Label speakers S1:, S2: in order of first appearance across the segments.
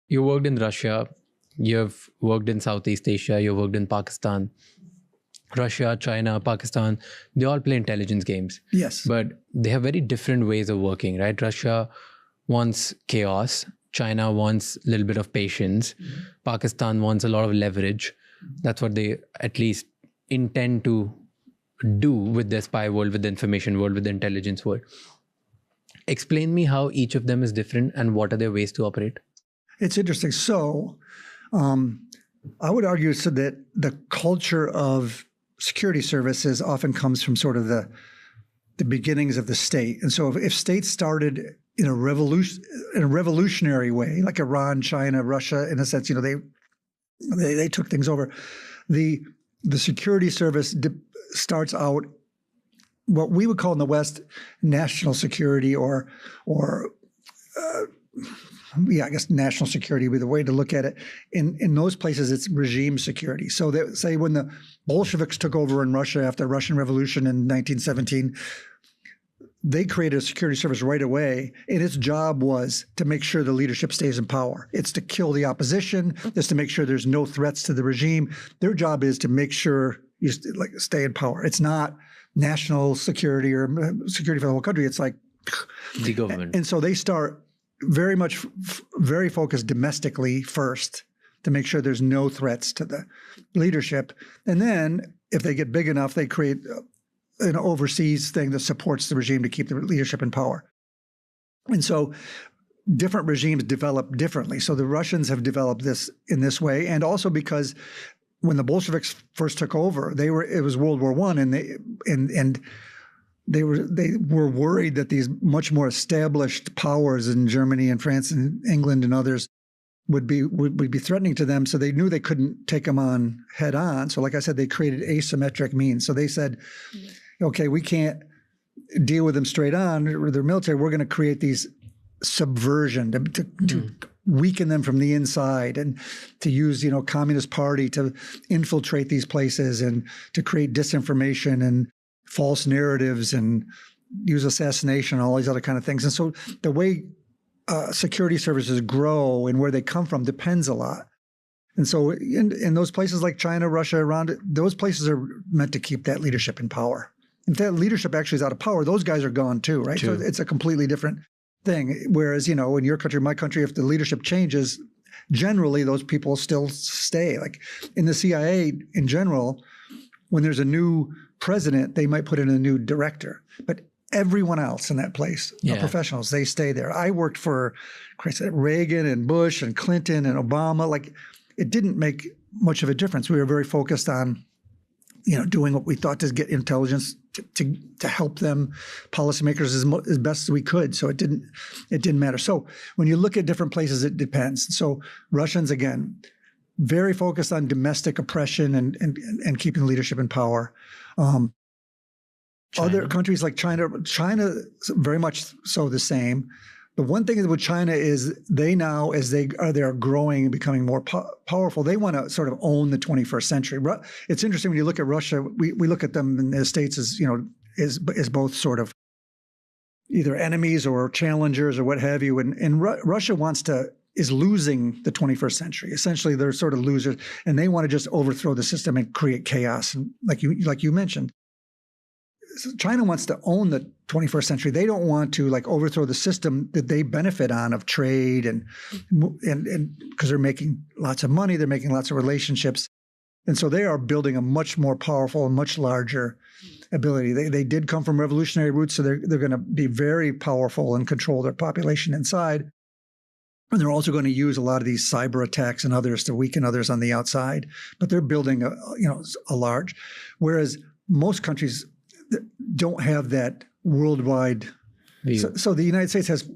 S1: You worked in Russia, you've worked in Southeast Asia, you've worked in Pakistan. Russia, China, Pakistan, they all play intelligence games.
S2: Yes.
S1: But they have very different ways of working, right? Russia wants chaos. China wants a little bit of patience. Pakistan wants a lot of leverage. That's what they at least intend to do with the spy world, with the information world, with the intelligence world. Explain me how each of them is different and what are their ways to operate?
S2: It's interesting. So I would argue so that the culture of security services often comes from sort of the beginnings of the state. And so if states started in a revolutionary way, like Iran, China, Russia, in a sense, they took things over. The security service starts out what we would call in the West national security or I guess national security would be the way to look at it. In those places, it's regime security. So say when the Bolsheviks took over in Russia after the Russian Revolution in 1917, they created a security service right away, and its job was to make sure the leadership stays in power. It's to kill the opposition. It's to make sure there's no threats to the regime. Their job is to make sure you stay in power. It's not national security or security for the whole country. It's like
S1: the government.
S2: And so they start very focused domestically first to make sure there's no threats to the leadership. And then if they get big enough, they create an overseas thing that supports the regime to keep the leadership in power. And so different regimes develop differently. So the Russians have developed this in this way. And also because when the Bolsheviks first took over, it was World War I, and they were worried that these much more established powers in Germany and France and England and others would be threatening to them. So they knew they couldn't take them on head on. So like I said, they created asymmetric means. So they said, okay, we can't deal with them straight on with their military. We're going to create these subversion to weaken them from the inside and to use, Communist Party to infiltrate these places and to create disinformation and false narratives and use assassination and all these other kind of things. And so the way security services grow and where they come from depends a lot. And so in those places like China, Russia, Iran, those places are meant to keep that leadership in power. If that leadership actually is out of power, those guys are gone too, right? So it's a completely different thing. Whereas, in your country, my country, if the leadership changes, generally those people still stay. Like in the CIA in general, when there's a new president, they might put in a new director. But everyone else in that place are professionals. They stay there. I worked for Reagan and Bush and Clinton and Obama. Like it didn't make much of a difference. We were very focused on, doing what we thought to get intelligence to help them, policymakers, as best as we could. So it didn't matter. So when you look at different places, it depends. So Russians, again, very focused on domestic oppression and keeping leadership in power. Other countries like China very much so the same. The one thing with China is they now, as they are growing and becoming more powerful, they want to sort of own the 21st century. It's interesting when you look at Russia, we look at them in the States as, as both sort of either enemies or challengers or what have you. And Russia is losing the 21st century. Essentially, they're sort of losers, and they want to just overthrow the system and create chaos. And like you mentioned, China wants to own the 21st century. They don't want to overthrow the system that they benefit on of trade and because they're making lots of money, they're making lots of relationships. And so they are building a much more powerful and much larger ability. They did come from revolutionary roots, so they're going to be very powerful and control their population inside. And they're also going to use a lot of these cyber attacks and others to weaken others on the outside. But they're building a large, whereas most countries don't have that worldwide. So the United States has,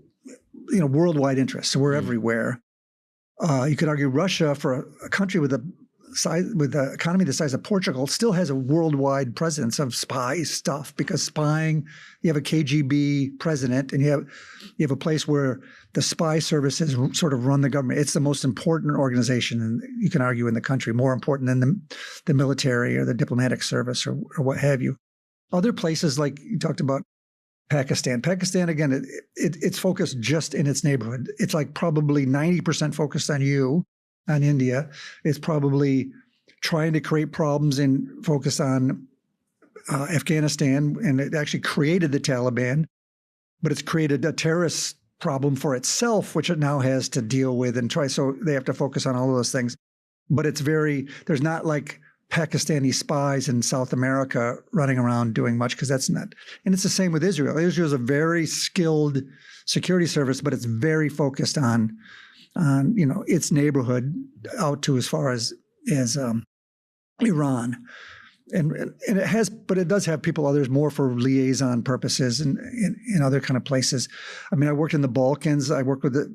S2: worldwide interests. So we're everywhere. You could argue Russia, for a country with an economy the size of Portugal, still has a worldwide presence of spy stuff, because spying, you have a KGB president, and you have a place where the spy services sort of run the government. It's the most important organization, and you can argue in the country, more important than the military or the diplomatic service or what have you. Other places, like you talked about Pakistan. Pakistan, again, it's focused just in its neighborhood. It's like probably 90% focused on you, on India. It's probably trying to create problems and focus on Afghanistan, and it actually created the Taliban, but it's created a terrorist problem for itself, which it now has to deal with and try. So they have to focus on all of those things. But there's not like Pakistani spies in South America running around doing much, because that's not. And it's the same with Israel. Israel is a very skilled security service, but it's very focused on its neighborhood out to as far as Iran. And it does have people, others more for liaison purposes and in other kind of places. I mean, I worked in the Balkans. I worked with the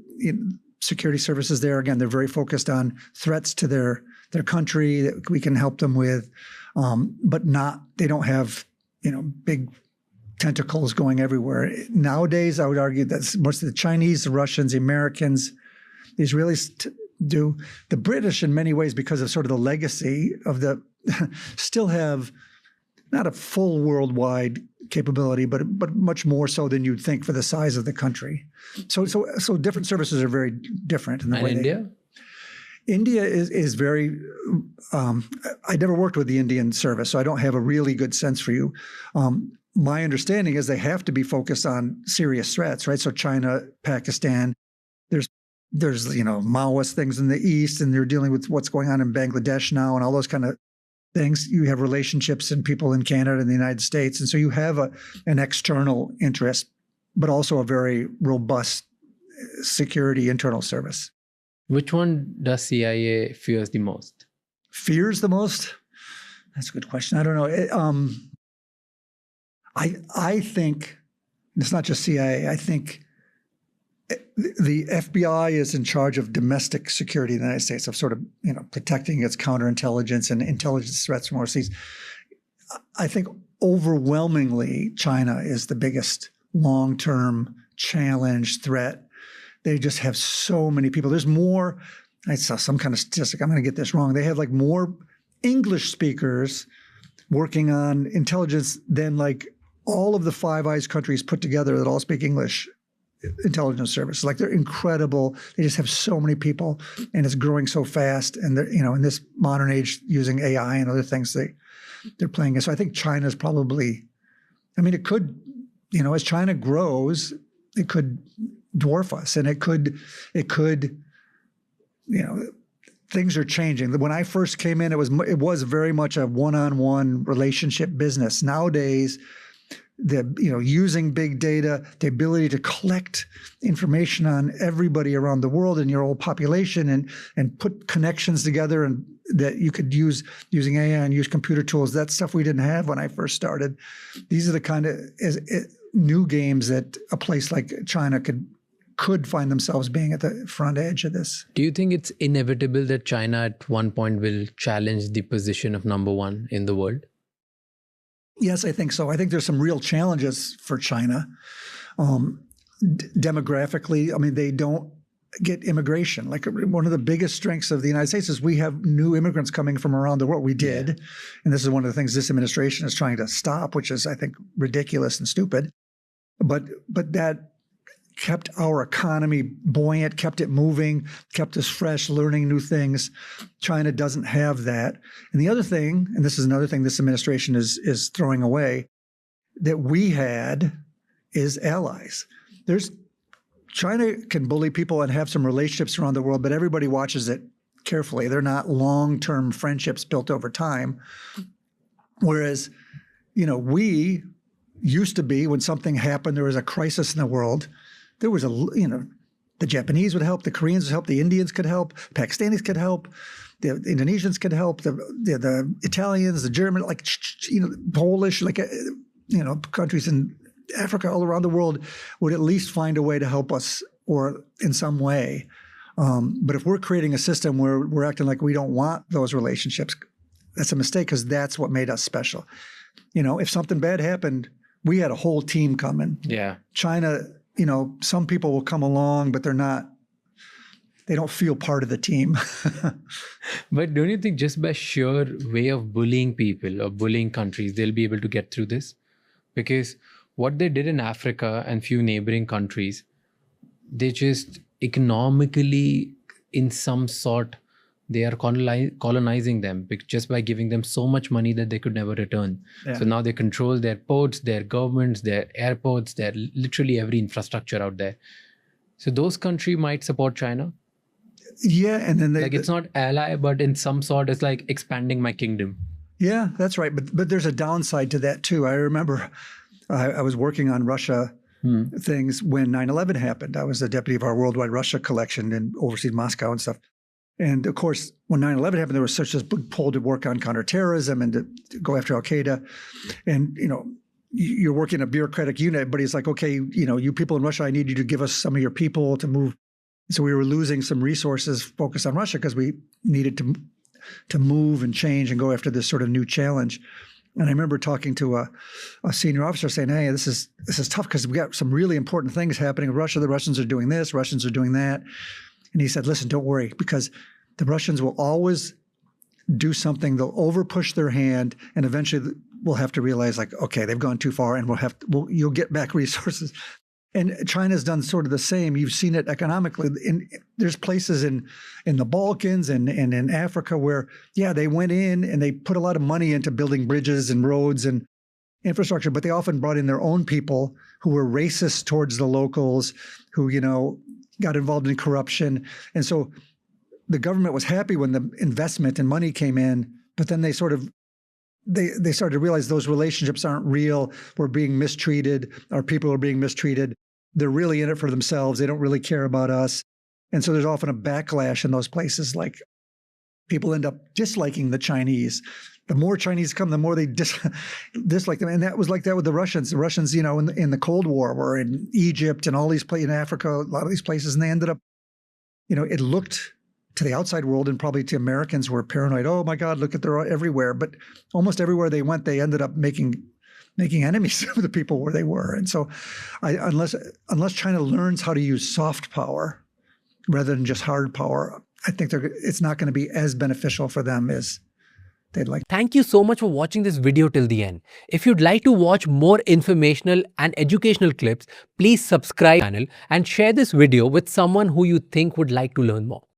S2: security services there. Again, they're very focused on threats to their country that we can help them with, but they don't have, big tentacles going everywhere. Nowadays, I would argue that most of the Chinese, the Russians, the Americans, the Israelis do. The British, in many ways, because of sort of the legacy of still have not a full worldwide capability, but much more so than you'd think for the size of the country. So different services are very different in the way.
S1: India?
S2: India is very. I never worked with the Indian service, so I don't have a really good sense for you. My understanding is they have to be focused on serious threats, right? So China, Pakistan, there's Maoist things in the east, and they're dealing with what's going on in Bangladesh now, and all those kind of things. You have relationships and people in Canada and the United States, and so you have an external interest, but also a very robust security internal service.
S1: Which one does CIA fears the most?
S2: Fears the most? That's a good question. I don't know. I think it's not just CIA. I think the FBI is in charge of domestic security in the United States, of sort of protecting its counterintelligence and intelligence threats from overseas. I think overwhelmingly China is the biggest long-term challenge, threat. They just have so many people. There's more. I saw some kind of statistic. I'm going to get this wrong. They have like more English speakers working on intelligence than like all of the Five Eyes countries put together that all speak English. Intelligence service, like they're incredible. They just have so many people, and it's growing so fast. And they're, in this modern age, using AI and other things, they're playing it. So I think China's probably. I mean, it could, as China grows, it could dwarf us, and it could. Things are changing. When I first came in, it was very much a one-on-one relationship business. Nowadays, using big data, the ability to collect information on everybody around the world and your whole population, and put connections together, and that you could use using AI and use computer tools. That's stuff we didn't have when I first started. These are the kind of new games that a place like China could find themselves being at the front edge of this.
S1: Do you think it's inevitable that China at one point will challenge the position of number one in the world?
S2: Yes, I think so. I think there's some real challenges for China. Demographically, I mean, they don't get immigration. Like, one of the biggest strengths of the United States is we have new immigrants coming from around the world. We did. Yeah. And this is one of the things this administration is trying to stop, which is, I think, ridiculous and stupid. But that kept our economy buoyant, kept it moving, kept us fresh, learning new things. China doesn't have that. And the other thing, and this is another thing this administration is throwing away, that we had is allies. China can bully people and have some relationships around the world, but everybody watches it carefully. They're not long-term friendships built over time. Whereas, we used to be, when something happened, there was a crisis in the world, there was the Japanese would help, the Koreans would help, the Indians could help, Pakistanis could help, the Indonesians could help, the Italians, the German, Polish, countries in Africa, all around the world would at least find a way to help us, or in some way. But if we're creating a system where we're acting like we don't want those relationships, that's a mistake, because that's what made us special. If something bad happened, we had a whole team coming.
S1: Yeah.
S2: China, some people will come along, but they don't feel part of the team.
S1: But don't you think just by sheer way of bullying people or bullying countries, they'll be able to get through this? Because what they did in Africa and few neighboring countries, they just economically, in some sort, they are colonizing them just by giving them so much money that they could never return.
S2: Yeah.
S1: So now they control their ports, their governments, their airports, their literally every infrastructure out there. So those countries might support China.
S2: Yeah, and then
S1: Like it's not ally, but in some sort, it's like expanding my kingdom.
S2: Yeah, that's right. But there's a downside to that too. I remember I was working on Russia things when 9/11 happened. I was the deputy of our Worldwide Russia collection and overseas Moscow and stuff. And of course, when 9/11 happened, there was such a big pull to work on counterterrorism and to go after Al Qaeda. And you're working a bureaucratic unit, but he's like, okay, you people in Russia, I need you to give us some of your people to move. So we were losing some resources focused on Russia because we needed to move and change and go after this sort of new challenge. And I remember talking to a senior officer saying, hey, this is tough because we got some really important things happening in Russia. The Russians are doing this, Russians are doing that. And he said, listen, don't worry, because the Russians will always do something. They'll overpush their hand, and eventually we'll have to realize, like, okay, they've gone too far, and you'll get back resources. And China's done sort of the same. You've seen it economically. There's places in the Balkans and in Africa where, yeah, they went in and they put a lot of money into building bridges and roads and infrastructure, but they often brought in their own people who were racist towards the locals, who, got involved in corruption. And so the government was happy when the investment and money came in, but then they started to realize those relationships aren't real. We're being mistreated. Our people are being mistreated. They're really in it for themselves. They don't really care about us. And so there's often a backlash in those places. Like people end up disliking the Chinese. The more Chinese come, the more they dislike them. And that was like that with the Russians. The Russians, in the Cold War were in Egypt and all these places in Africa, a lot of these places. And they ended up, it looked to the outside world and probably to Americans who were paranoid. Oh my God, look at they're everywhere. But almost everywhere they went, they ended up making enemies of the people where they were. And so unless China learns how to use soft power rather than just hard power, I think it's not going to be as beneficial for them as they'd like.
S3: Thank you so much for watching this video till the end. If you'd like to watch more informational and educational clips, please subscribe to the channel and share this video with someone who you think would like to learn more.